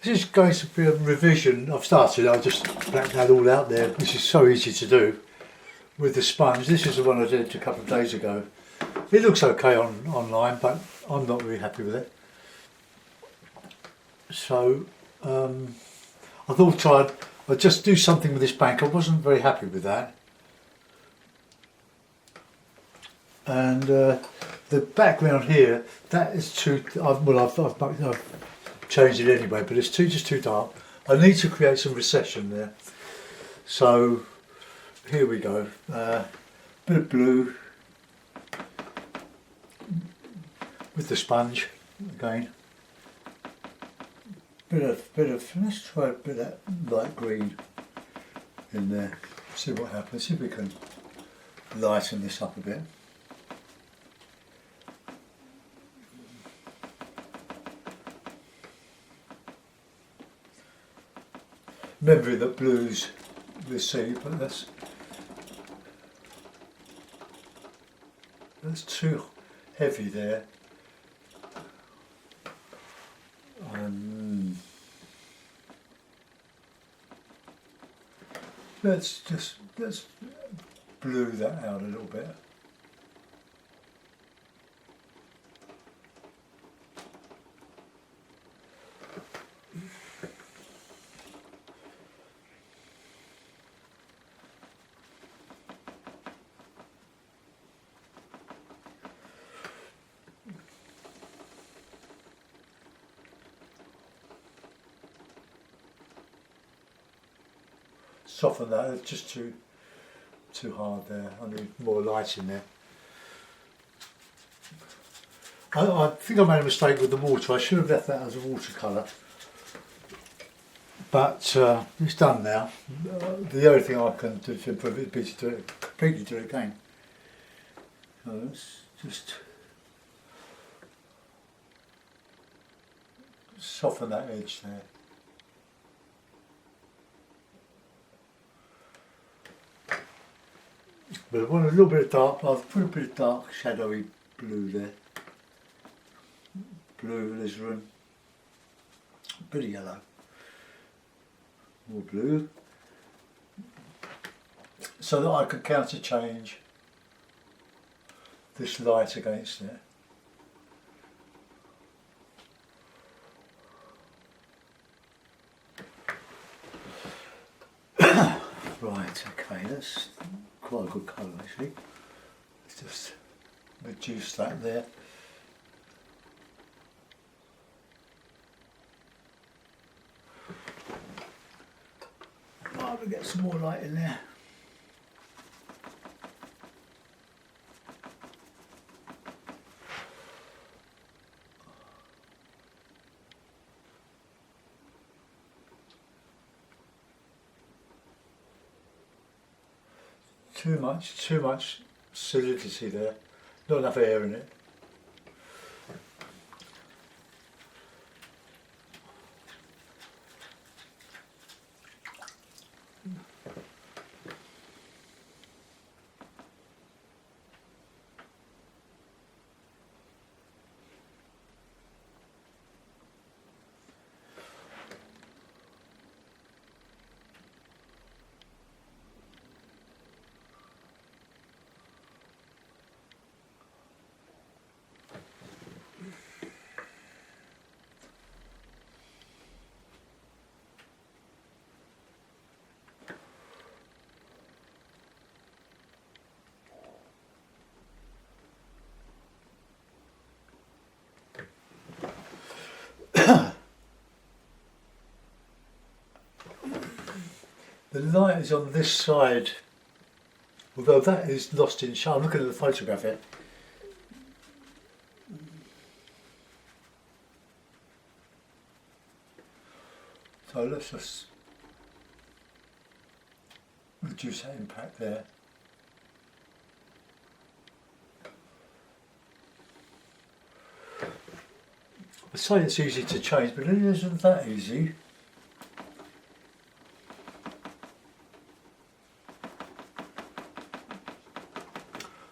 This is going to be a revision. I've started, I just blacked that all out there, which is so easy to do with the sponge. This is the one I did a couple of days ago. It looks okay online, but I'm not really happy with it. So I thought I'd just do something with this bank. I wasn't very happy with that. And the background here, that is too, I've changed it anyway, but it's just too dark. I need to create some recession there. So here we go. Bit of blue with the sponge again. Bit of let's try a bit of light green in there. See what happens. See if we can lighten this up a bit. Remembering that blues we see, but that's too heavy there. Let's blue that out a little bit. Soften that, it's just too hard there. I need more light in there. I think I made a mistake with the water. I should have left that as a watercolour, but it's done now. The only thing I can do to improve it is to completely do it again. So let's just soften that edge there. But I want a little bit of dark. I've put a bit of dark shadowy blue there. Blue, alizarin, a bit of yellow, more blue, so that I can counter change this light against it. Right, okay, that's quite a good colour actually. Let's just reduce that there. I'll get some more light in there. Too much solidity there, not enough air in it. The light is on this side, although that is lost in shadow. I'm looking at the photograph here. So let's just reduce that impact there. I say it's easy to change, but it isn't that easy.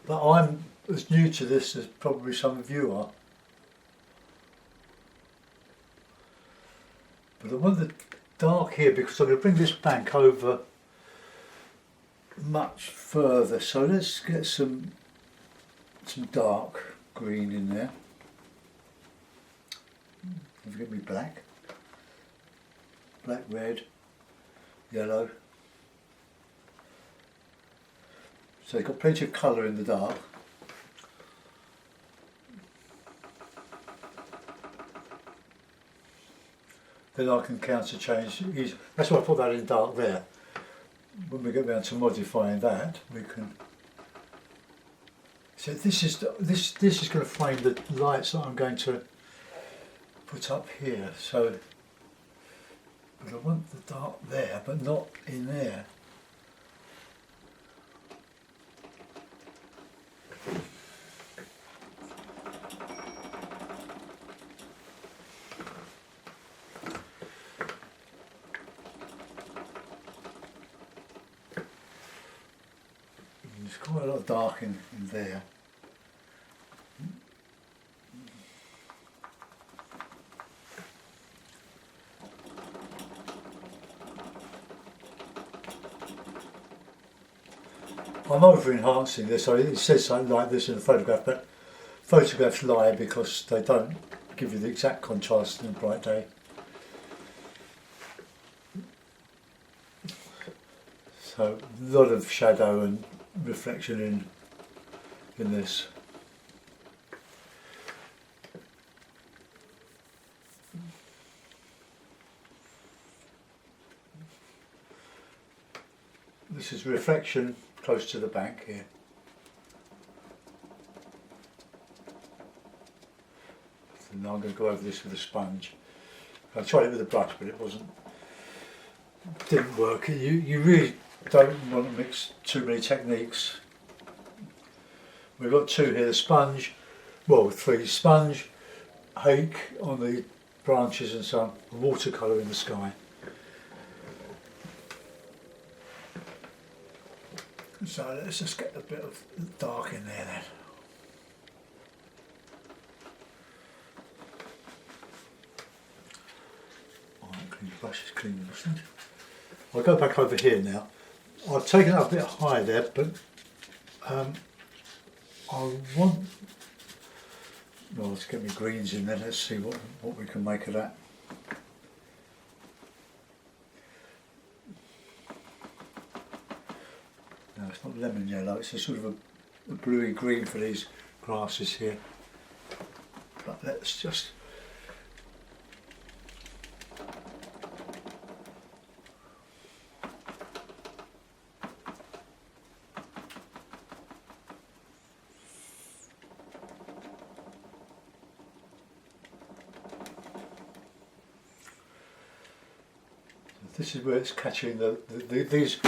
But I'm as new to this as probably some of you are. But I want the dark here because I'm going to bring this bank over much further. So let's get some dark green in there. Don't forget me black, red, yellow. So you've got plenty of colour in the dark. Then I can counter change. That's why I put that in dark there. When we get round to modifying that, we can. So this is going to frame the lights that I'm going to put up here. So, but I want the dark there, but not in there. There's quite a lot of dark in there. I'm over enhancing this. So it says something like this in the photograph, but photographs lie because they don't give you the exact contrast in a bright day. So a lot of shadow and reflection in this. This is reflection close to the bank here. So now I'm going to go over this with a sponge. I tried it with a brush, but didn't work. You really don't want to mix too many techniques. We've got two here: the sponge, well, three: sponge, hake on the branches and so on, and watercolour in the sky. So let's just get a bit of dark in there then. Alright, clean the brush is clean enough. I'll go back over here now. I've taken it up a bit high there, but I want, well, let's get my greens in there. Let's see what we can make of that. No, it's not lemon yellow, it's a sort of a bluey green for these grasses here. But let's just this is where it's catching these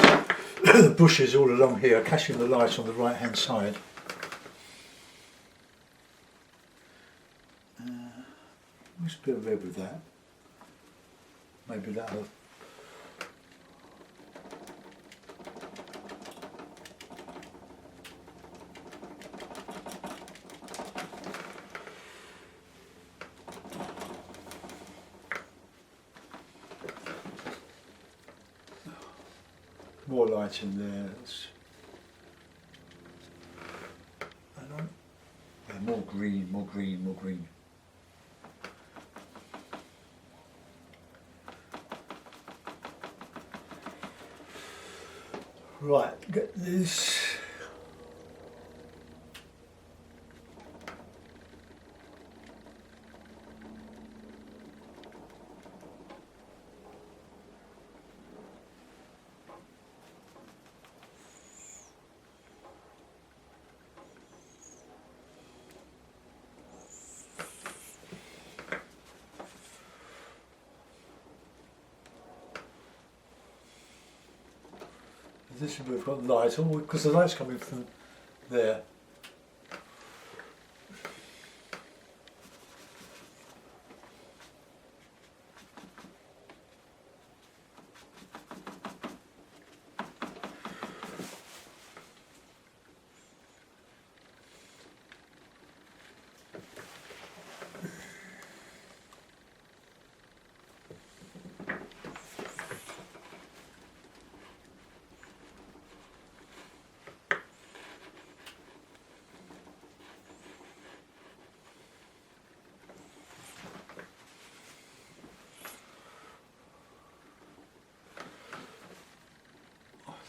the bushes all along here are catching the light on the right hand side. Let's be a bit red with that. Maybe that'll. More light in there. Yeah, more green, more green, more green. Right, get this. This is where we've got light, because the light's coming from there.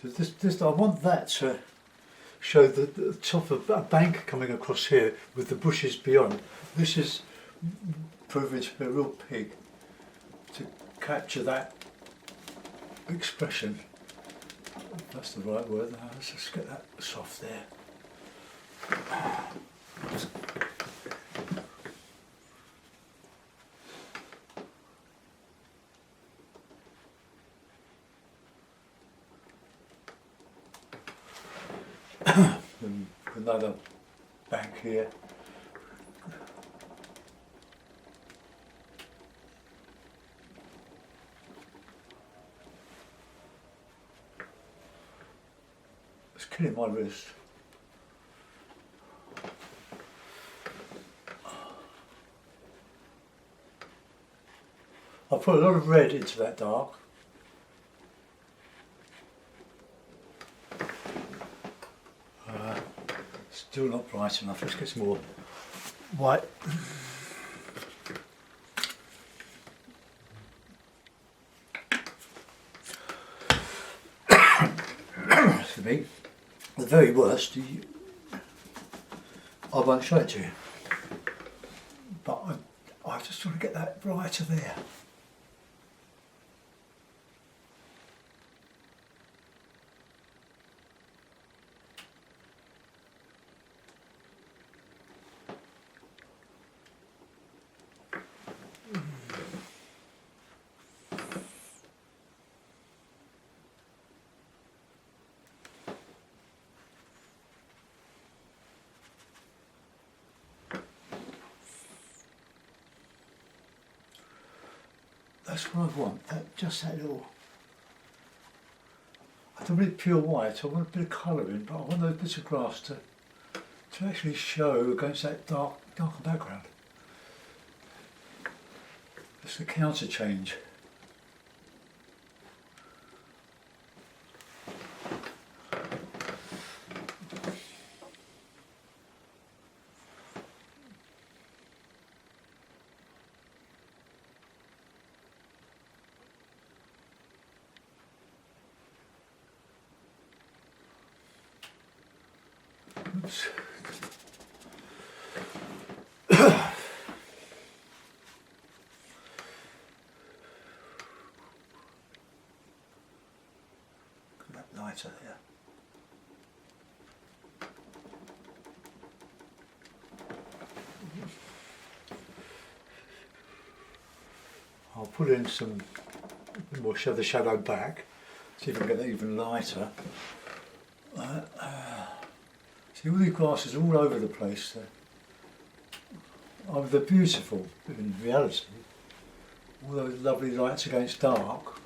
So this I want that to show the top of a bank coming across here with the bushes beyond. This is proving to be a real pig to capture that expression. If that's the right word. Now let's just get that soft there. And another bank here. It's killing my wrist. I put a lot of red into that dark. Still not bright enough. Let's get some more white. For me, the very worst, I won't show it to you, but I just want to get that brighter there. That's what I want, just that little, I don't want it pure white, I want a bit of colour in, but I want those bits of grass to actually show against that darker background. It's the counter change. Oops. That lighter there. I'll put in some more the shadow back, see if I can get that even lighter. See all these grasses all over the place. They're beautiful in reality. All those lovely lights against dark.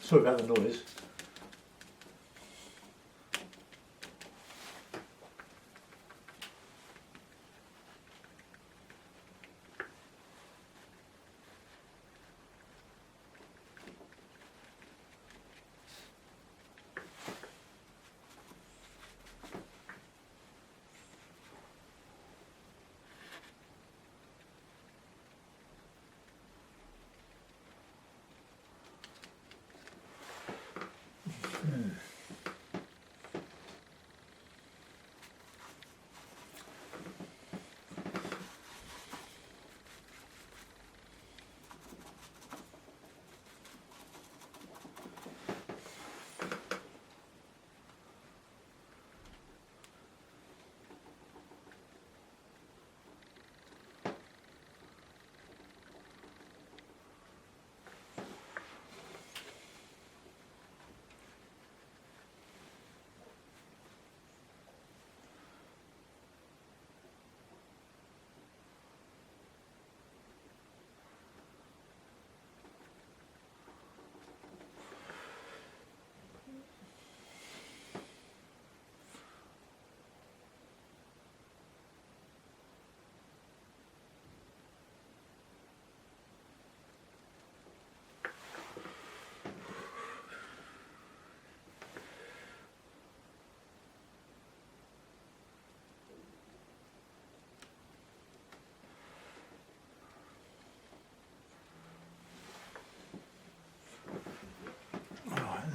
Sorry about the noise.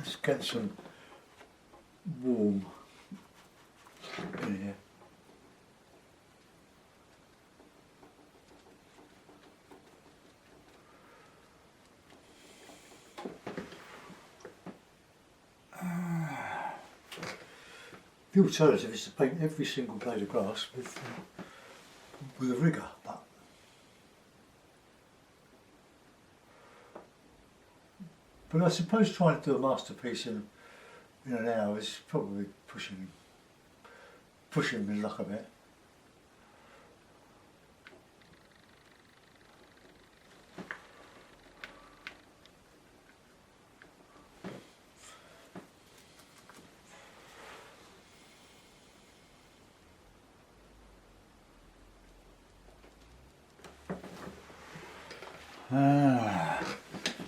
Let's get some warm in here. The alternative is to paint every single blade of grass with a rigger, but I suppose trying to do a masterpiece in an hour is probably pushing my luck a bit.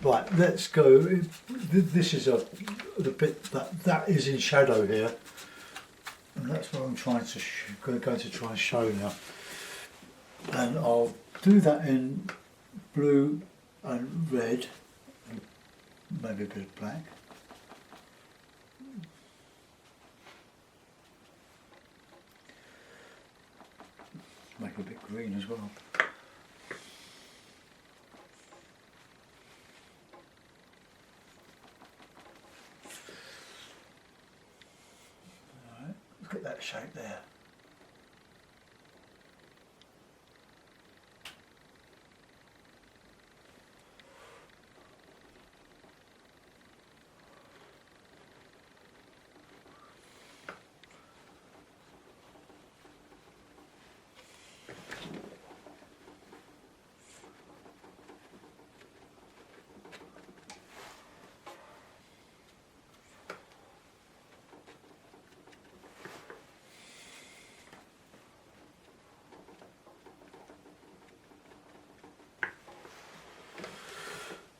Right, let's go. This is the bit that is in shadow here, and that's what I'm going to try and show now. And I'll do that in blue and red, and maybe a bit of black. Make it a bit green as well. Look at that shape there.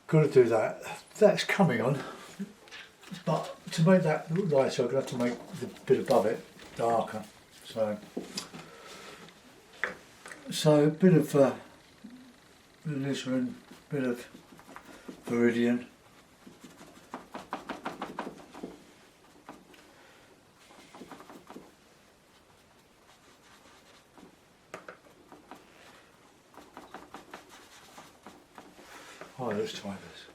Got to do that. That's coming on, but to make that look lighter, I'm going to have to make the bit above it darker. So a bit of glycerin, bit of viridian. Oh, let's try this.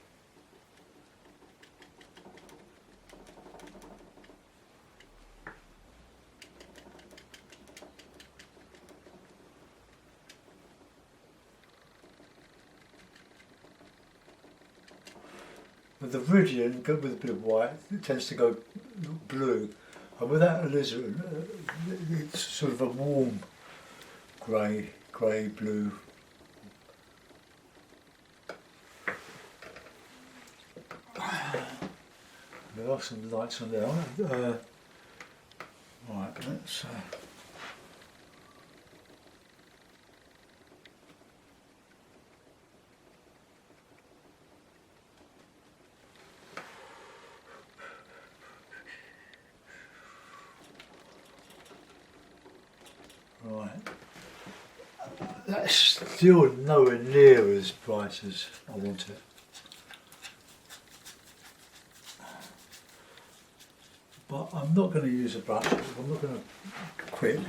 With the viridian, with a bit of white, it tends to go blue, and with that alizarin, it's sort of a warm grey, blue. There are some lights on there. Right, let's. Right. That's still nowhere near as bright as I want it. But I'm not going to use a brush, I'm not going to quit.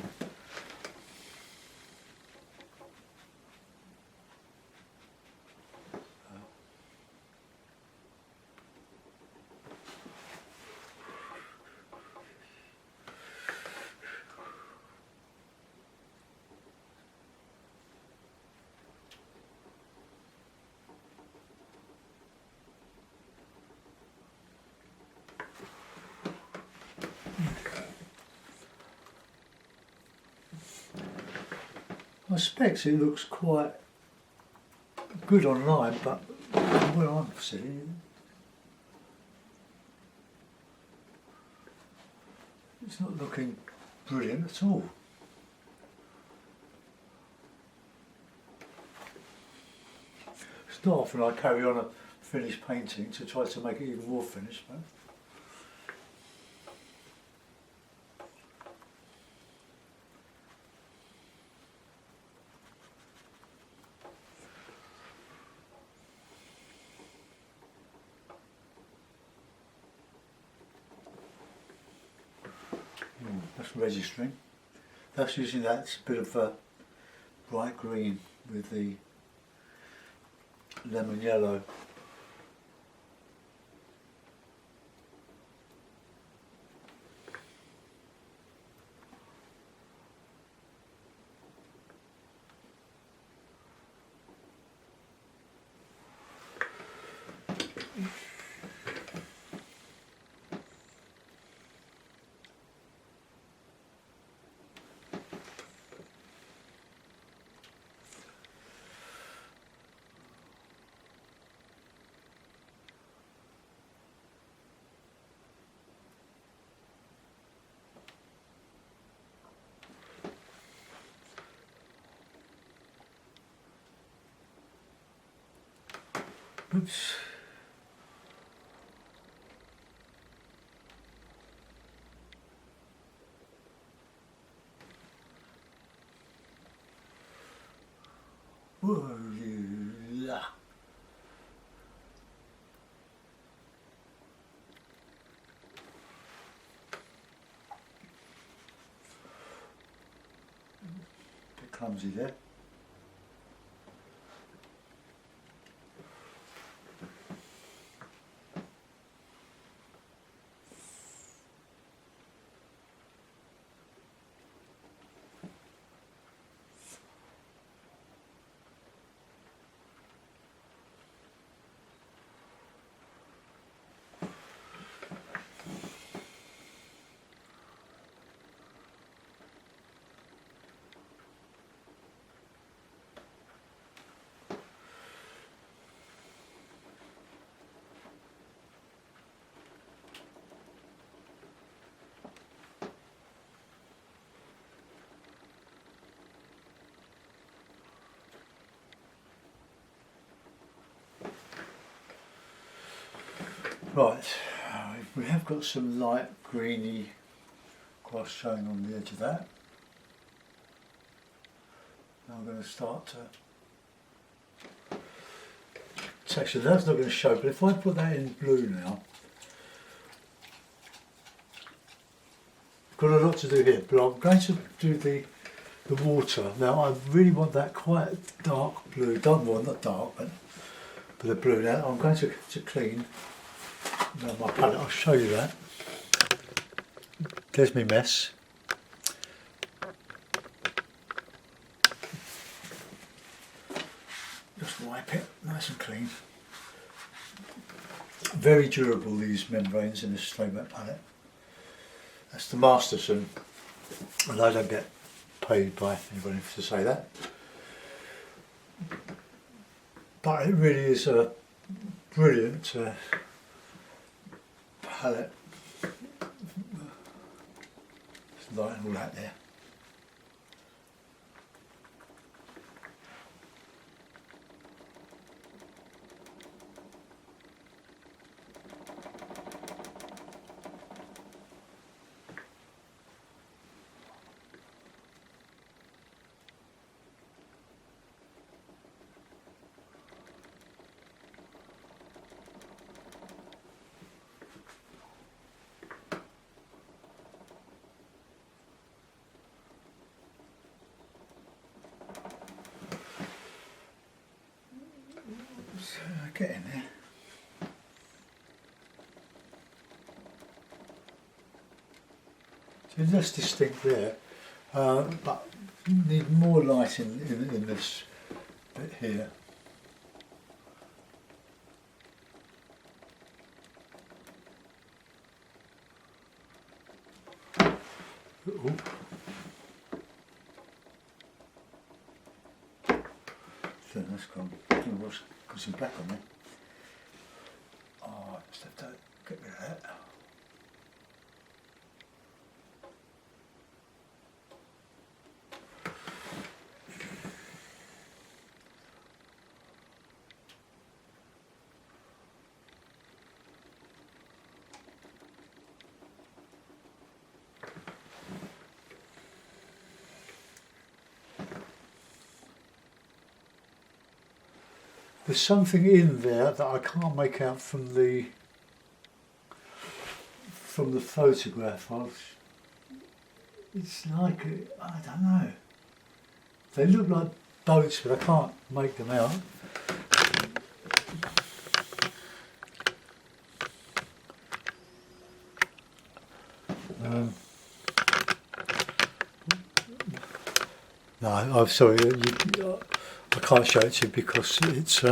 I suspect it looks quite good online, but where I'm sitting, it's not looking brilliant at all. It's not often I carry on a finished painting to try to make it even more finished, but that's registering. That's using that bit of bright green with the lemon yellow. Oops. Whoa, yeah. Bit clumsy there. Right, we have got some light greeny cross showing on the edge of that. Now I'm going to start to texture. That's not going to show, but if I put that in blue now, I've got a lot to do here, but I'm going to do the water. Now I really want that quite dark blue, not dark, but a blue. Now I'm going to clean. Now my palette, I'll show you that. There's my mess. Just wipe it nice and clean. Very durable, these membranes in this stone wet palette. That's the Masterson, and I don't get paid by anybody to say that. But it really is a brilliant palette. Just lighten all that there. Get in there. So less distinct there, but need more light in this bit here. Ooh. So that's gone. Got some black on there. Oh, I just have to get rid of that. There's something in there that I can't make out from the photograph. It's like, I don't know. They look like boats, but I can't make them out. No, I'm sorry, I can't show it to you because it's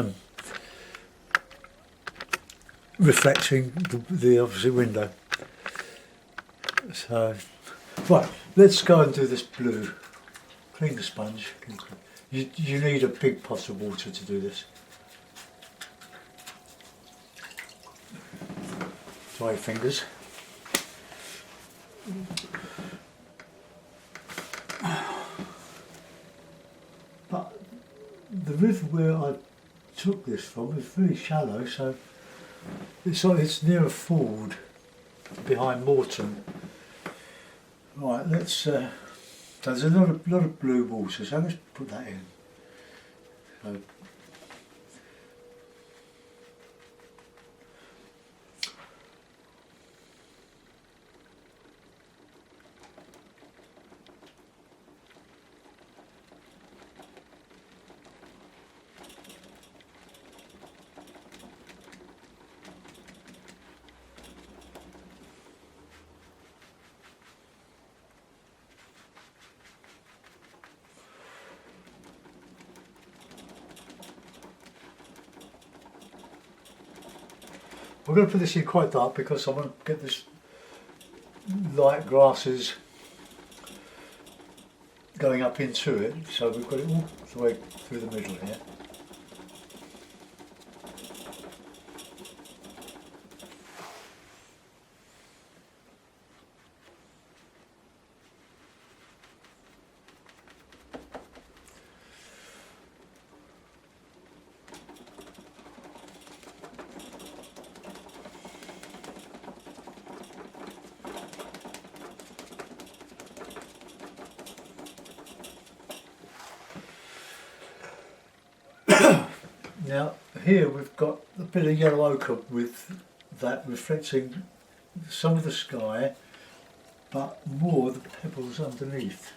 reflecting the opposite window. So, right, let's go and do this blue. Clean the sponge. You need a big pot of water to do this. Dry your fingers. But the river where I took this from is very shallow, so it's near a ford behind Moreton. Right, let's. So there's a lot of blue water, so let's put that in. So, we're going to put this in quite dark because I want to get this light grasses going up into it, so we've got it all the way through the middle here. Now here we've got a bit of yellow ochre with that reflecting some of the sky, but more the pebbles underneath.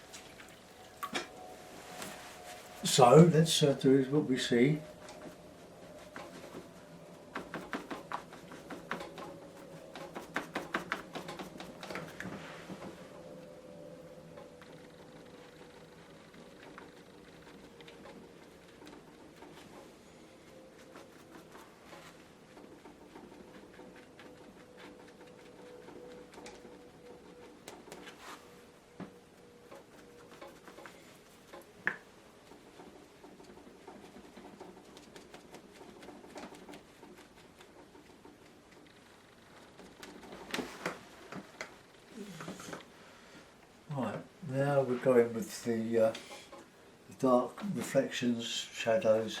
So let's do what we see. Right, now we're going with the dark reflections, shadows.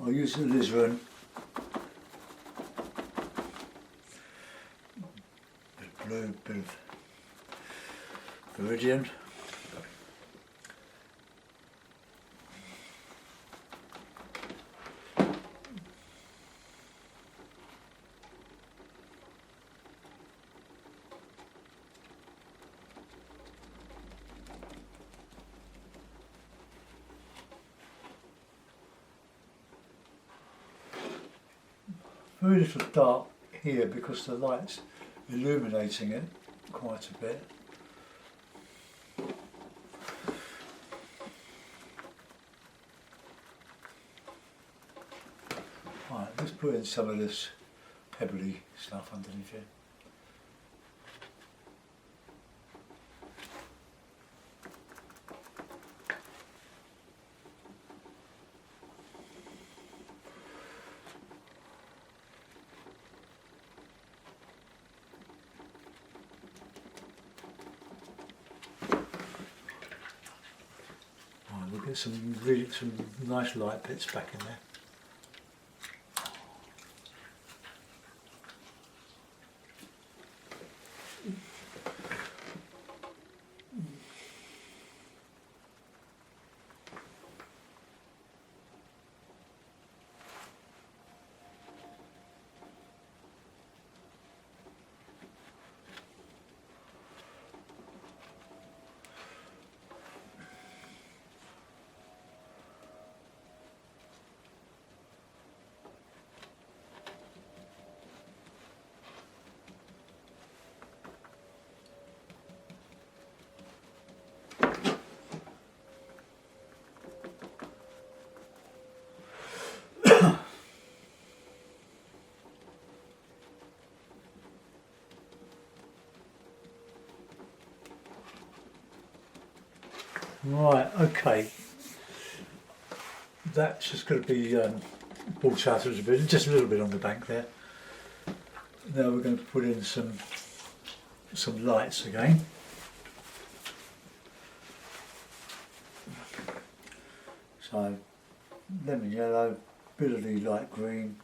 I'll use the alizarin. Bit of blue, bit of viridian. Very little dark here because the light's illuminating it quite a bit. Right, let's put in some of this pebbly stuff underneath here. We'll get some nice light bits back in there. Right, okay. That's just going to be brought out a little bit, just a little bit on the bank there. Now we're going to put in some lights again. So lemon yellow, bit of the light green,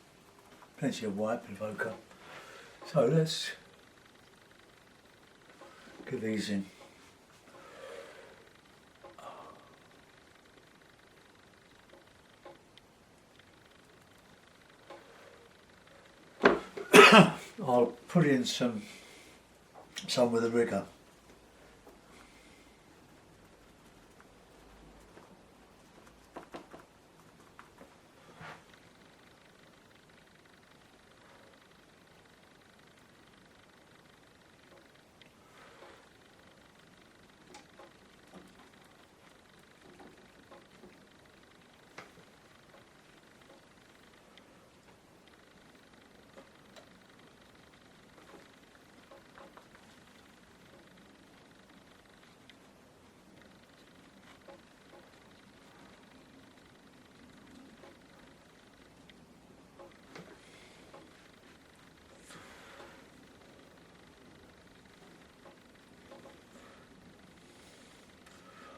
plenty of white, bit of ochre. So let's get these in. I'll put in some with a rigger.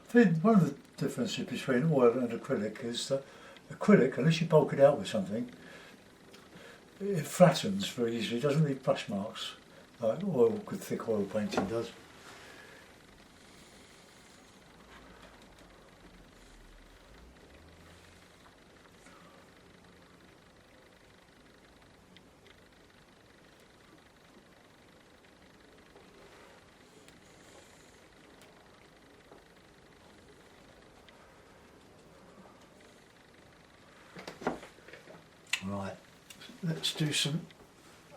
I think one of the differences between oil and acrylic is that acrylic, unless you bulk it out with something, it flattens very easily. It doesn't leave brush marks like good thick oil painting does. Right, let's do some,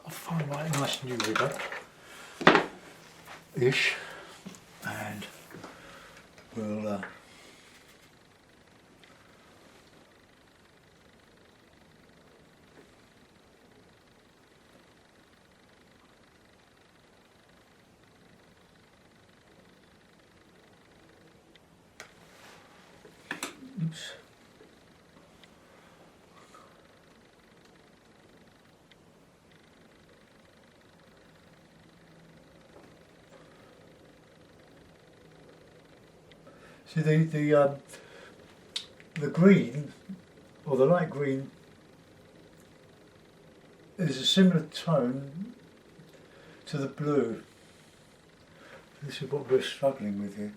I'll find my nice new rigger-ish, and we'll oops. See the green, or the light green, is a similar tone to the blue. This is what we're struggling with here.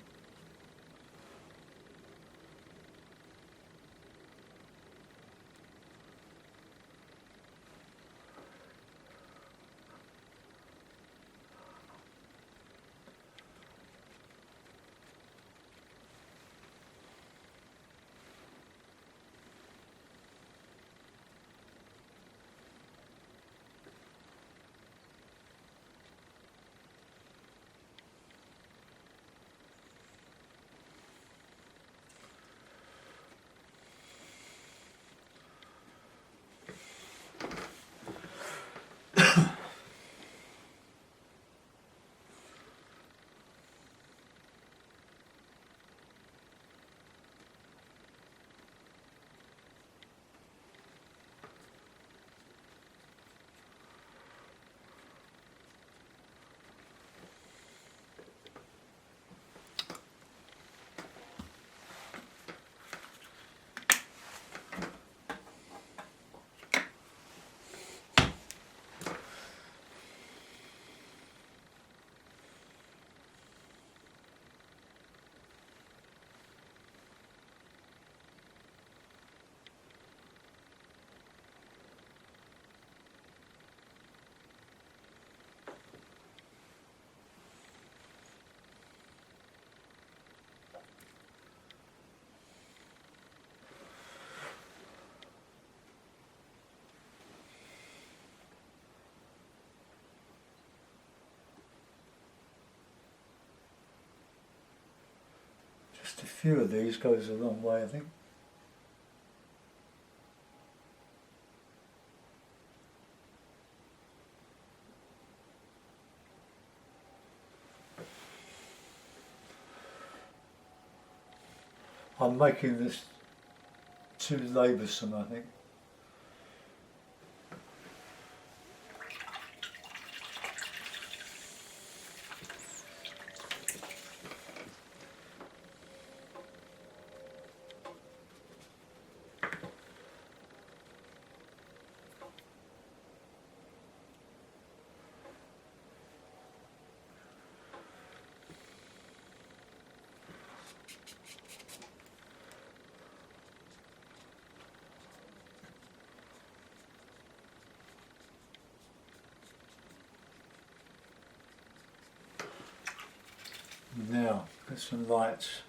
Just a few of these goes a long way, I think. I'm making this too laboursome, I think. Now, get some lights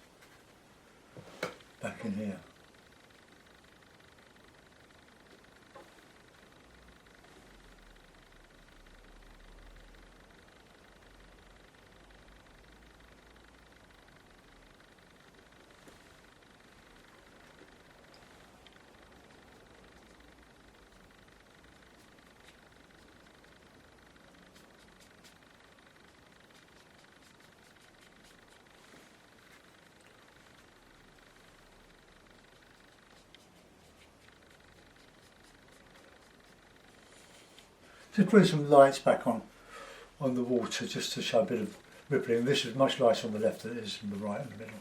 back in here. Just putting some lights back on the water just to show a bit of rippling. This is much lighter on the left than it is on the right and the middle.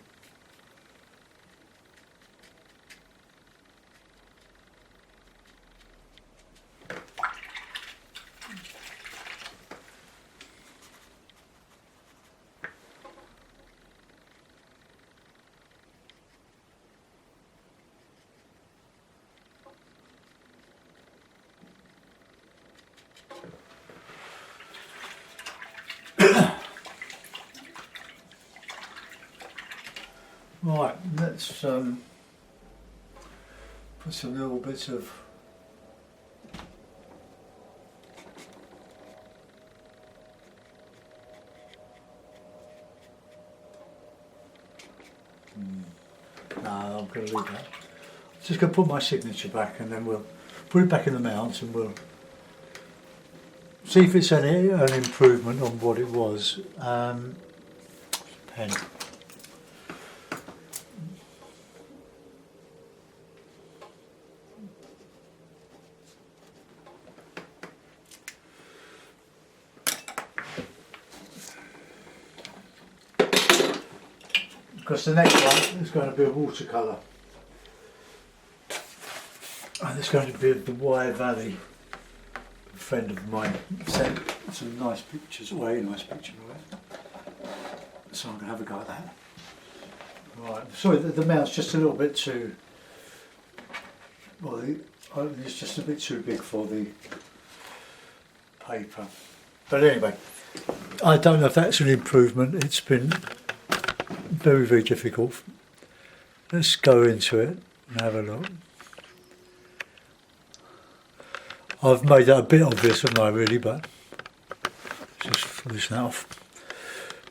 Right, let's put some little bits of no, I'm going to leave that. Just going to put my signature back and then we'll put it back in the mount and we'll see if it's an improvement on what it was. Pen. Because the next one is going to be a watercolour, and it's going to be the Wye Valley. A friend of mine sent some nice pictures, very nice picture of it, so I'm going to have a go at that. Right, sorry, the mount's just a little bit too, well, it's just a bit too big for the paper. But anyway, I don't know if that's an improvement. It's been very, very difficult. Let's go into it and have a look. I've made that a bit obvious, haven't I, really, but just finish that off.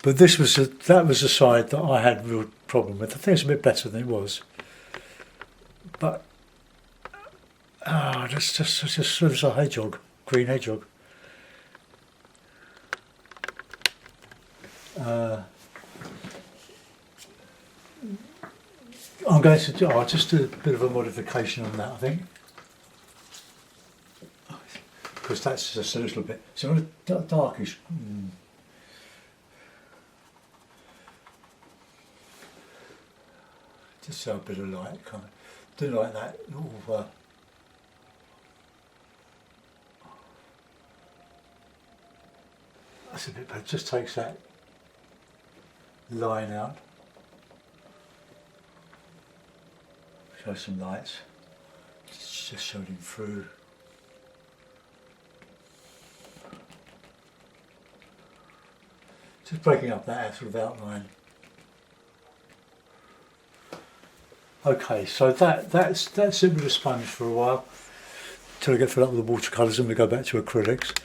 But that was the side that I had a real problem with. I think it's a bit better than it was. But there's a hedgehog, green hedgehog. I'm going to do just a bit of a modification on that, I think, because that's just a little bit. So a darkish. Just so a bit of light, kind of. Do like that. That's a bit better. Just takes that line out. Show some lights. Just showed him through. Just breaking up that sort of outline. Okay, so that's it with the sponge for a while till I get filled up with the watercolours and we go back to acrylics.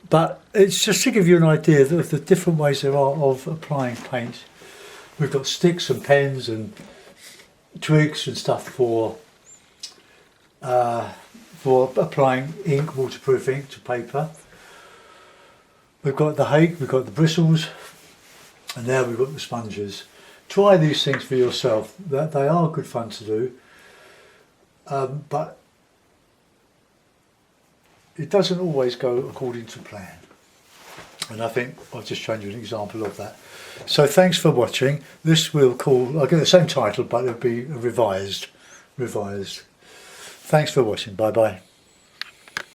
But it's just to give you an idea of the different ways there are of applying paint. We've got sticks and pens and twigs and stuff for applying ink, waterproof ink to paper. We've got the hake, we've got the bristles, and now we've got the sponges. try these things for yourself. That they are good fun to do, but it doesn't always go according to plan. And I think I've just shown you an example of that. So thanks for watching. This will I'll give it the same title, but it'll be revised. Thanks for watching. Bye bye.